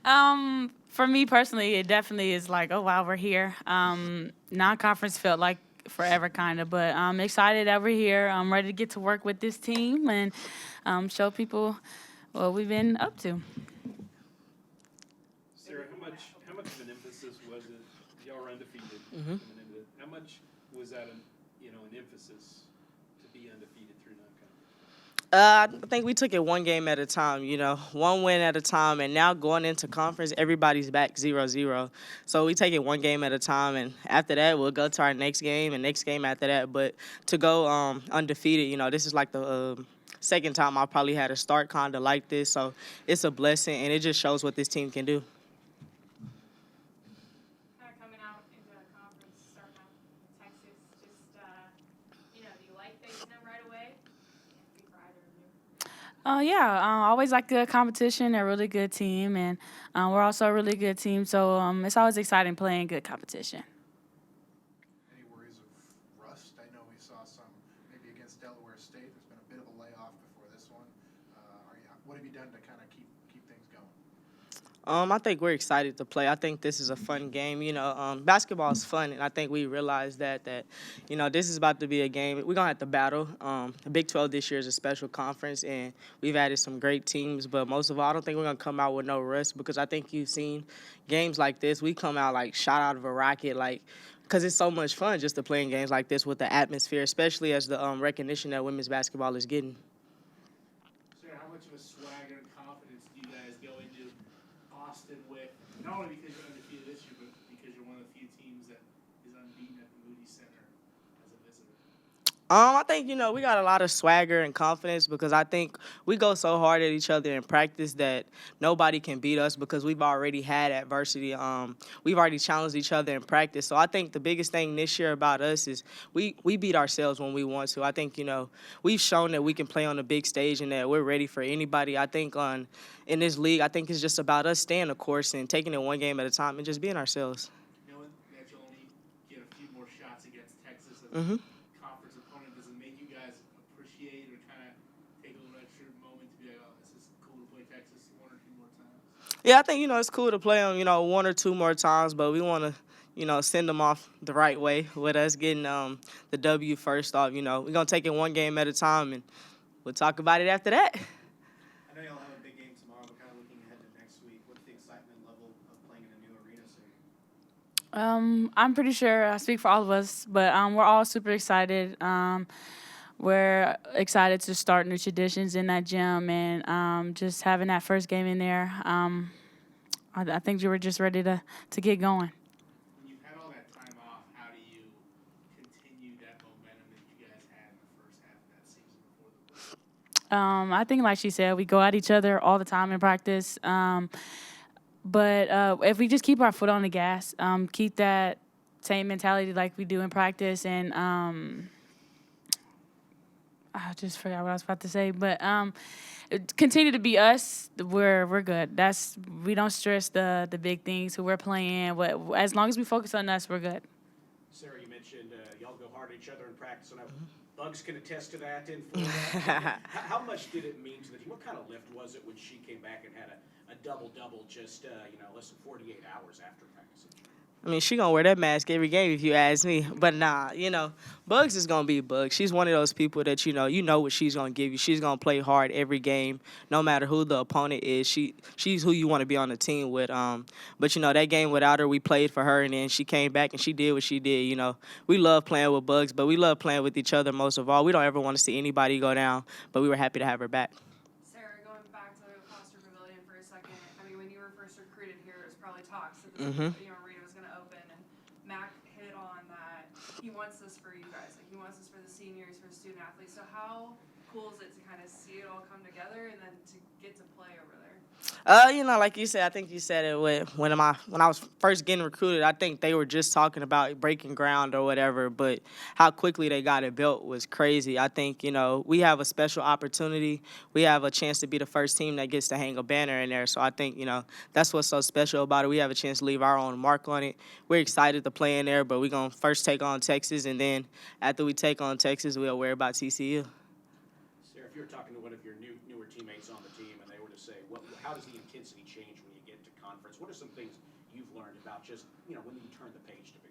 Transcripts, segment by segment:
For me personally, it definitely is like, oh wow, we're here. Non-conference felt like forever, kind of, but I'm excited that we're here. I'm ready to get to work with this team and show people what we've been up to. Sarah, how much of an emphasis was it? Y'all were undefeated Hmm. coming into it. How much was that an emphasis to be undefeated through non-conference? I think we took it one game at a time, one win at a time. And now going into conference, everybody's back 0-0. So we take it one game at a time. And after that, we'll go to our next game and next game after that. But to go undefeated, this is like the second time I probably had a start kind of like this. So it's a blessing, and it just shows what this team can do. Kind of coming out into a conference, starting out in Texas, just, do you like facing them right away? Can't speak for either of you. Yeah, I always like good competition. They're a really good team, and we're also a really good team. So it's always exciting playing good competition. Any worries of rust? I know we saw some maybe against Delaware State. There's been a bit of a layoff before this one. What have you done to kind of keep things going? I think we're excited to play. I think this is a fun game. Basketball is fun, and I think we realize that this is about to be a game. We're gonna have to battle. The Big 12 this year is a special conference, and we've added some great teams. But most of all, I don't think we're gonna come out with no rust because I think you've seen games like this. We come out like shot out of a rocket, like. Because it's so much fun just to play in games like this with the atmosphere, especially as the recognition that women's basketball is getting. Sarah, how much of a swagger and confidence do you guys go into Austin with? Not only because you're undefeated this year, but because you're one of the few teams that is unbeaten at the Moody Center as a visitor. I think we got a lot of swagger and confidence because I think we go so hard at each other in practice that nobody can beat us because we've already had adversity. We've already challenged each other in practice. So I think the biggest thing this year about us is we beat ourselves when we want to. I think we've shown that we can play on the big stage and that we're ready for anybody. I think in this league, I think it's just about us staying the course and taking it one game at a time and just being ourselves. Knowing that you'll only get a few more shots against Texas as Hmm. a conference opponent, does it make you guys appreciate or kind of take a little extra moment to be like, oh, this is cool to play Texas one or two more times? Yeah, I think it's cool to play them one or two more times, but we want to send them off the right way with us getting the W first off. We're gonna take it one game at a time, and we'll talk about it after that. I know y'all have a big game tomorrow, but kind of looking ahead to next week, what's the excitement level of playing in a new arena soon? I'm pretty sure I speak for all of us, but we're all super excited. We're excited to start new traditions in that gym and just having that first game in there. I think you were just ready to get going. When you've had all that time off, how do you continue that momentum that you guys had in the first half of that season before the break? I think, like she said, we go at each other all the time in practice. But if we just keep our foot on the gas, keep that same mentality like we do in practice, and I just forgot what I was about to say. But continue to be us. We're good. We don't stress the big things who we're playing. As long as we focus on us, we're good. Sarah, you mentioned y'all go hard at each other in practice, and Bugs can attest to that. And for that, how much did it mean to the team? What kind of lift was it when she came back and had a double-double just less than 48 hours after practice? I mean, she gonna wear that mask every game if you ask me. But nah, Bugs is gonna be Bugs. She's one of those people that you know what she's gonna give you. She's gonna play hard every game, no matter who the opponent is. She's who you want to be on the team with. But that game without her, we played for her, and then she came back and she did what she did. We love playing with Bugs, but we love playing with each other most of all. We don't ever want to see anybody go down, but we were happy to have her back. Sarah, going back to Foster Pavilion for a second. I mean, when you were first recruited here, it was probably talks that this arena was going to open, and Mac hit on that. He wants this for you guys. Like, he wants this for the seniors, for student athletes. So how cool is it to kind of see it all come together and then to get to play over there? Like you said, I think you said it when I was first getting recruited. I think they were just talking about breaking ground or whatever, but how quickly they got it built was crazy. I think we have a special opportunity. We have a chance to be the first team that gets to hang a banner in there. So I think that's what's so special about it. We have a chance to leave our own mark on it. We're excited to play in there, but we're gonna first take on Texas, and then after we take on Texas, we'll worry about TCU. Sarah, if you're talking to one of your newer teammates on the team and they were to say, how does the intensity change when you get to conference? What are some things you've learned about just, when you turn the page to Big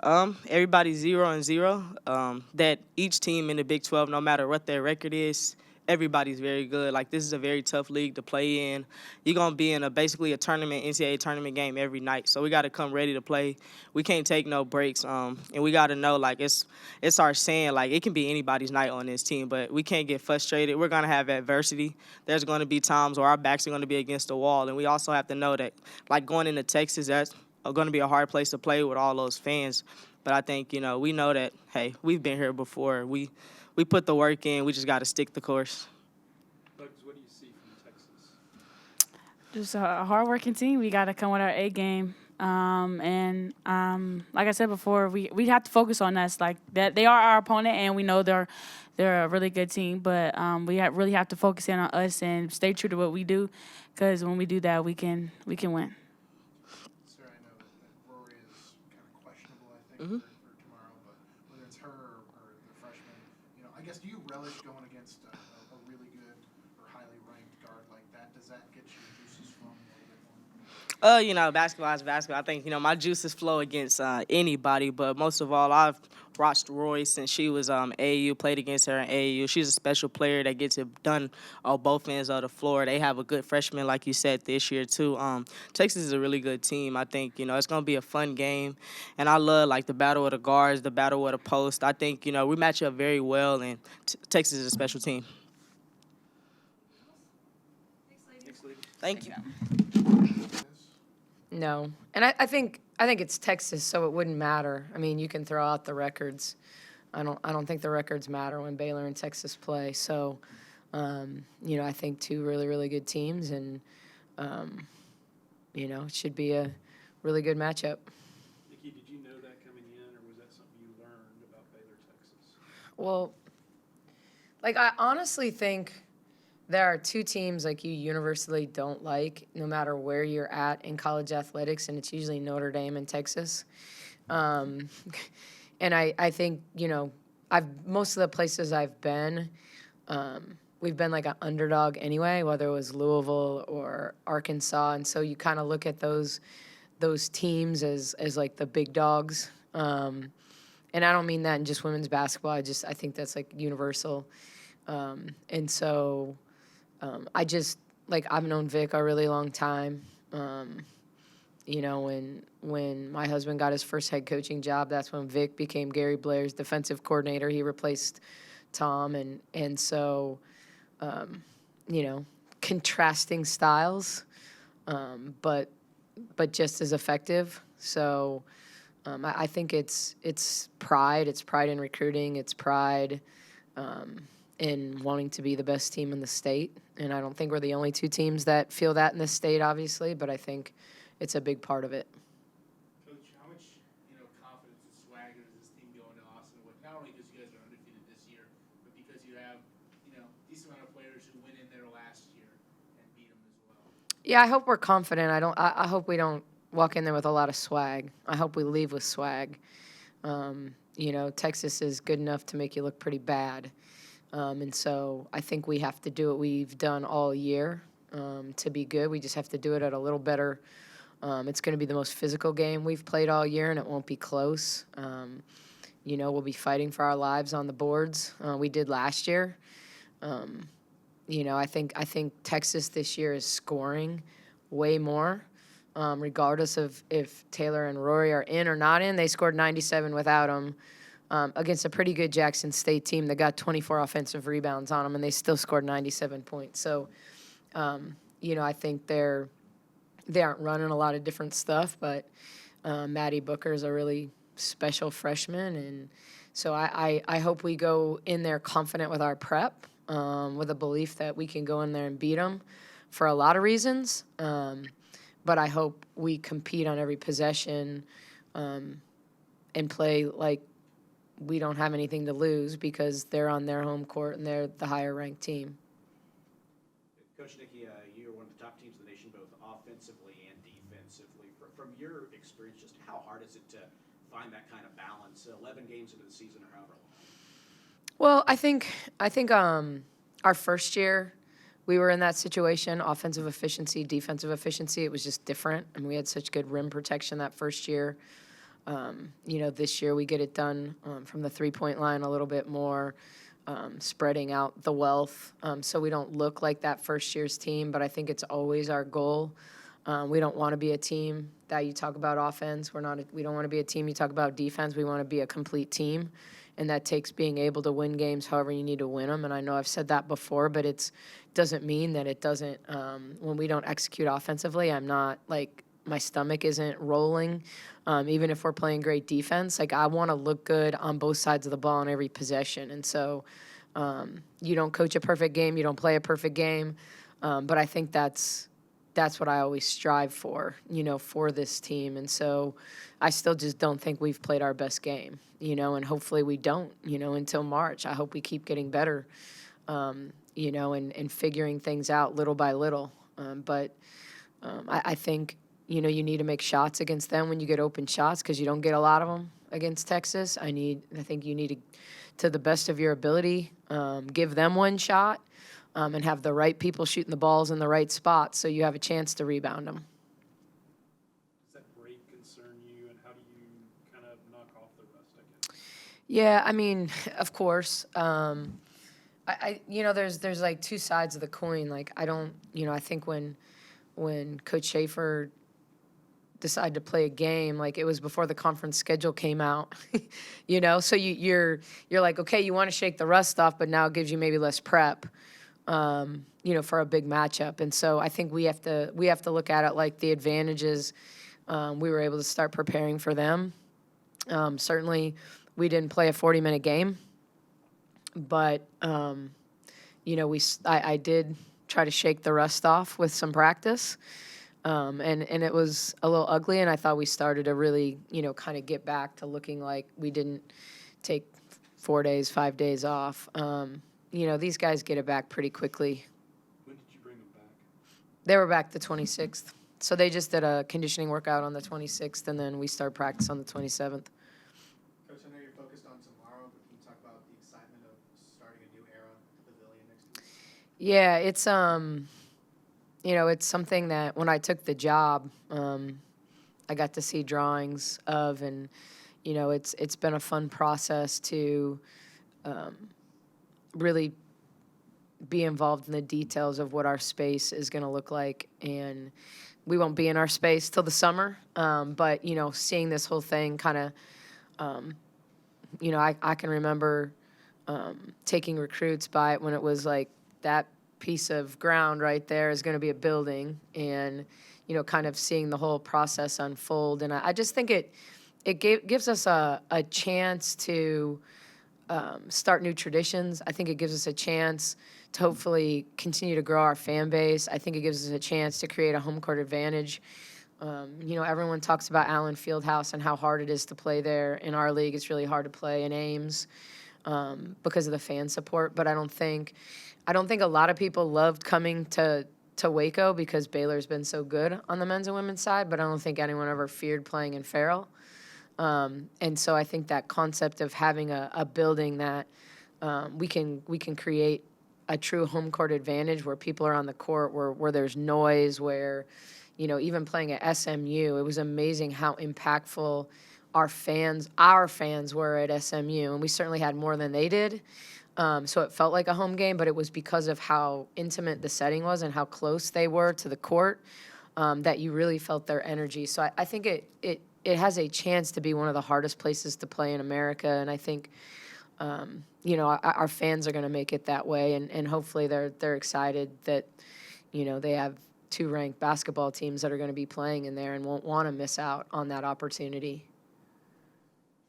12? Everybody's 0-0. That each team in the Big 12, no matter what their record is, everybody's very good. Like, this is a very tough league to play in. You're gonna be in basically a tournament, NCAA tournament game every night. So we got to come ready to play. We can't take no breaks. And we got to know, like, it's our saying, like, it can be anybody's night on this team, but we can't get frustrated. We're gonna have adversity. There's gonna be times where our backs are gonna be against the wall, and we also have to know that, like, going into Texas, that's going to be a hard place to play with all those fans. But I think, we know that, hey, we've been here before. We put the work in. We just got to stick the course. Bugs, what do you see from Texas? Just a hardworking team. We got to come with our A game. And like I said before, we have to focus on us. Like that, they are our opponent, and we know they're a really good team. But we really have to focus in on us and stay true to what we do, because when we do that, we can win. Sir, I know that Rory is kind of questionable, I think, for tomorrow, but whether it's her or the freshman, I guess, do you relish going against a really good or highly ranked guard like that? Does that get your juices flowing a little bit more? Basketball is basketball. I think, my juices flow against anybody, but most of all, I've watched Roy since she was AAU, played against her in AAU. She's a special player that gets it done on both ends of the floor. They have a good freshman, like you said, this year, too. Texas is a really good team. I think, it's going to be a fun game, and I love, like, the battle of the guards, the battle of the post. I think, we match up very well, and Texas is a special team. Thanks, ladies. Thank you. No, and I think it's Texas, so it wouldn't matter. I mean, you can throw out the records. I don't think the records matter when Baylor and Texas play. So, I think two really, really good teams, and it should be a really good matchup. Nikki, did you know that coming in, or was that something you learned about Baylor, Texas? Well, I honestly think there are two teams you universally don't like, no matter where you're at in college athletics, and it's usually Notre Dame and Texas. And I think, most of the places I've been, we've been an underdog anyway, whether it was Louisville or Arkansas. And so you kind of look at those teams as the big dogs. And I don't mean that in just women's basketball. I think that's universal. And so I've known Vic a really long time. When my husband got his first head coaching job, that's when Vic became Gary Blair's defensive coordinator. He replaced Tom, and so, contrasting styles, but just as effective. So, I think it's pride. It's pride in recruiting. It's pride in wanting to be the best team in the state. And I don't think we're the only two teams that feel that in the state, obviously, but I think it's a big part of it. Coach, how much, confidence and swagger does this team go into Austin with? Not only because you guys are undefeated this year, but because you have, decent amount of players who went in there last year and beat them as well. Yeah, I hope we're confident. I hope we don't walk in there with a lot of swag. I hope we leave with swag. Texas is good enough to make you look pretty bad. And so I think we have to do what we've done all year to be good. We just have to do it at a little better. It's going to be the most physical game we've played all year, and it won't be close. We'll be fighting for our lives on the boards. We did last year. I think Texas this year is scoring way more. Regardless of if Taylor and Rory are in or not in, they scored 97 without them. Against a pretty good Jackson State team that got 24 offensive rebounds on them, and they still scored 97 points. So, I think they aren't running a lot of different stuff, but Maddie Booker is a really special freshman, and so I hope we go in there confident with our prep, with a belief that we can go in there and beat them for a lot of reasons. But I hope we compete on every possession and play like we don't have anything to lose because they're on their home court and they're the higher-ranked team. Coach Nikki, you're one of the top teams in the nation, both offensively and defensively. From your experience, just how hard is it to find that kind of balance, 11 games into the season or however long? Well, I think our first year we were in that situation, offensive efficiency, defensive efficiency. It was just different, and we had such good rim protection that first year. This year we get it done from the three-point line a little bit more, spreading out the wealth, so we don't look like that first year's team. But I think it's always our goal. We don't want to be a team that you talk about offense. We don't want to be a team you talk about defense. We want to be a complete team, and that takes being able to win games however you need to win them. And I know I've said that before, but it doesn't mean that it doesn't. When we don't execute offensively, I'm not like my stomach isn't rolling. Even if we're playing great defense, like I want to look good on both sides of the ball in every possession. And so you don't coach a perfect game, you don't play a perfect game, but I think that's what I always strive for, for this team. And so I still just don't think we've played our best game, and hopefully we don't, until March. I hope we keep getting better, and figuring things out little by little. I think, you need to make shots against them when you get open shots, because you don't get a lot of them against Texas. I think you need to the best of your ability, give them one shot, and have the right people shooting the balls in the right spots so you have a chance to rebound them. Does that break concern you, and how do you kind of knock off the rest, I guess? Yeah, I mean, of course. There's like two sides of the coin. Like I think when Coach Schaefer decided to play a game, like it was before the conference schedule came out, so you're like, okay, you want to shake the rust off, but now it gives you maybe less prep, for a big matchup. And so I think we have to look at it like the advantages. We were able to start preparing for them. Certainly we didn't play a 40-minute game, but I did try to shake the rust off with some practice. And it was a little ugly, and I thought we started to really, kind of get back to looking like we didn't take 4 days, 5 days off. These guys get it back pretty quickly. When did you bring them back? They were back the 26th. So they just did a conditioning workout on the 26th, and then we start practice on the 27th. Coach, I know you're focused on tomorrow, but can you talk about the excitement of starting a new era at the Pavilion next week? Yeah, it's something that when I took the job, I got to see drawings of, and it's been a fun process to really be involved in the details of what our space is going to look like. And we won't be in our space till the summer, but seeing this whole thing kind of, I can remember taking recruits by it when it was like that piece of ground right there is going to be a building, and kind of seeing the whole process unfold. And I just think it gives us a chance to start new traditions. I think it gives us a chance to hopefully continue to grow our fan base. I think it gives us a chance to create a home court advantage. Everyone talks about Allen Fieldhouse and how hard it is to play there. In our league, it's really hard to play in Ames because of the fan support. But I don't think a lot of people loved coming to Waco because Baylor's been so good on the men's and women's side, but I don't think anyone ever feared playing in Farrell. And so I think that concept of having a building that we can create a true home court advantage where people are on the court, where there's noise, where, even playing at SMU, it was amazing how impactful our fans were at SMU, and we certainly had more than they did. So it felt like a home game, but it was because of how intimate the setting was and how close they were to the court that you really felt their energy. So I think it has a chance to be one of the hardest places to play in America, and I think our fans are going to make it that way, and hopefully they're excited that they have 2 ranked basketball teams that are going to be playing in there and won't want to miss out on that opportunity.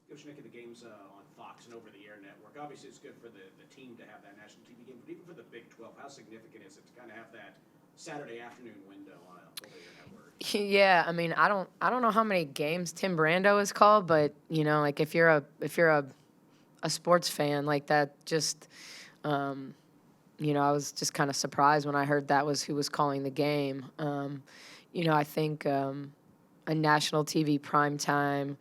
Coach Nick, the game's on Fox and over-the-air network. Obviously, it's good for the team to have that national TV game, but even for the Big 12, how significant is it to kind of have that Saturday afternoon window on a over-the-air network? Yeah, I mean, I don't know how many games Tim Brando has called, but like if you're a sports fan, like that, just I was just kind of surprised when I heard that was who was calling the game. I think a national TV primetime.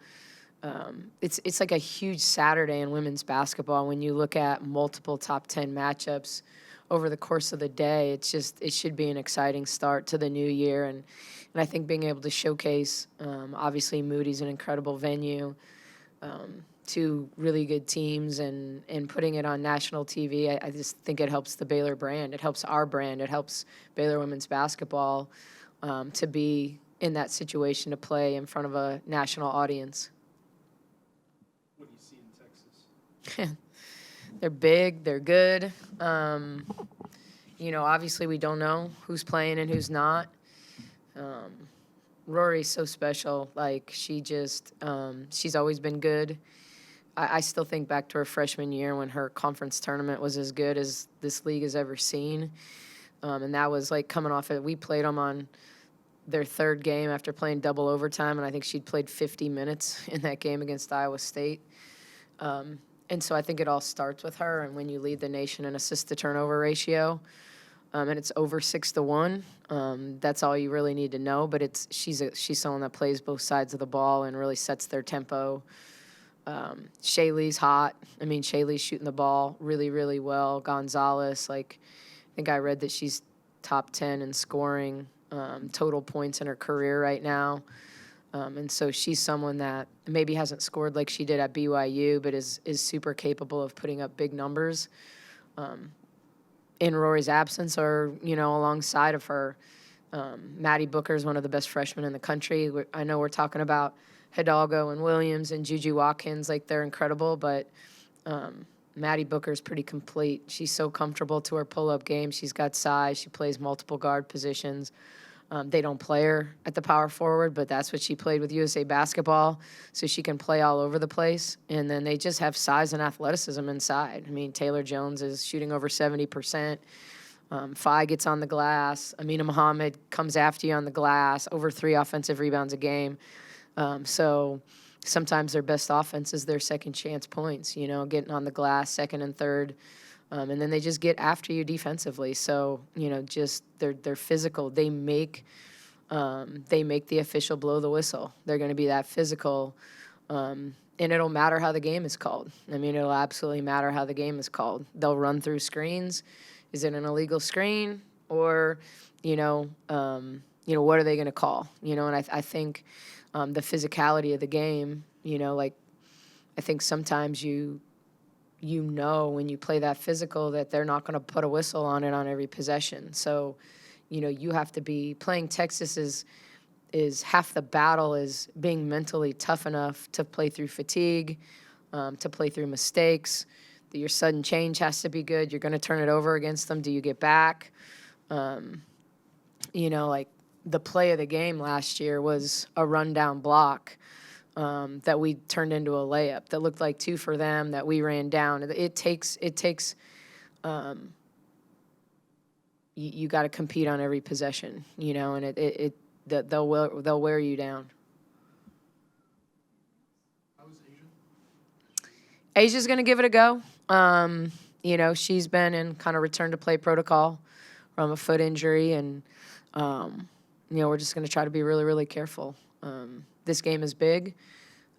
It's like a huge Saturday in women's basketball when you look at multiple top 10 matchups over the course of the day. It should be an exciting start to the new year. And I think being able to showcase, obviously Moody's an incredible venue, two really good teams, and putting it on national TV, I just think it helps the Baylor brand. It helps our brand. It helps Baylor women's basketball to be in that situation to play in front of a national audience. What do you see in Texas? They're big. They're good. Obviously we don't know who's playing and who's not. Rory's so special. Like, she's always been good. I still think back to her freshman year when her conference tournament was as good as this league has ever seen. And that was like coming off it. We played them on their third game after playing double overtime, and I think she'd played 50 minutes in that game against Iowa State. And so I think it all starts with her. And when you lead the nation in assist-to-turnover ratio, and it's over 6-1, that's all you really need to know. But she's someone that plays both sides of the ball and really sets their tempo. Shaylee's hot. I mean, Shaylee's shooting the ball really, really well. Gonzalez, I think I read that she's top 10 in scoring total points in her career right now. And so she's someone that maybe hasn't scored like she did at BYU, but is super capable of putting up big numbers in Rory's absence or, alongside of her. Maddie Booker is one of the best freshmen in the country. I know we're talking about Hidalgo and Williams and Juju Watkins, they're incredible, but Maddie Booker's pretty complete. She's so comfortable to her pull-up game. She's got size. She plays multiple guard positions. They don't play her at the power forward, but that's what she played with USA Basketball, so she can play all over the place. And then they just have size and athleticism inside. I mean, Taylor Jones is shooting over 70%. Phi gets on the glass. Amina Muhammad comes after you on the glass, over 3 offensive rebounds a game. So sometimes their best offense is their second chance points, getting on the glass, second and third. And then they just get after you defensively. So, just they're physical. They make the official blow the whistle. They're going to be that physical. And it'll matter how the game is called. I mean, it'll absolutely matter how the game is called. They'll run through screens. Is it an illegal screen? Or, what are they going to call? And I think the physicality of the game, I think sometimes when you play that physical that they're not going to put a whistle on it on every possession. So, you have to be playing Texas is half the battle is being mentally tough enough to play through fatigue, to play through mistakes. Your sudden change has to be good. You're going to turn it over against them. Do you get back? The play of the game last year was a rundown block that we turned into a layup that looked like 2 for them that we ran down. It takes you got to compete on every possession, and they'll wear you down. How was Asia? Asia's going to give it a go. She's been in kind of return to play protocol from a foot injury, and we're just going to try to be really, really careful. This game is big,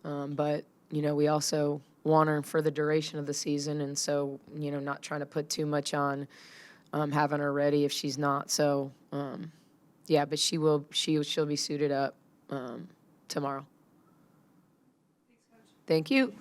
but, we also want her for the duration of the season, and so, not trying to put too much on having her ready if she's not. So, but she'll be suited up tomorrow. Thanks, Coach. Thank you.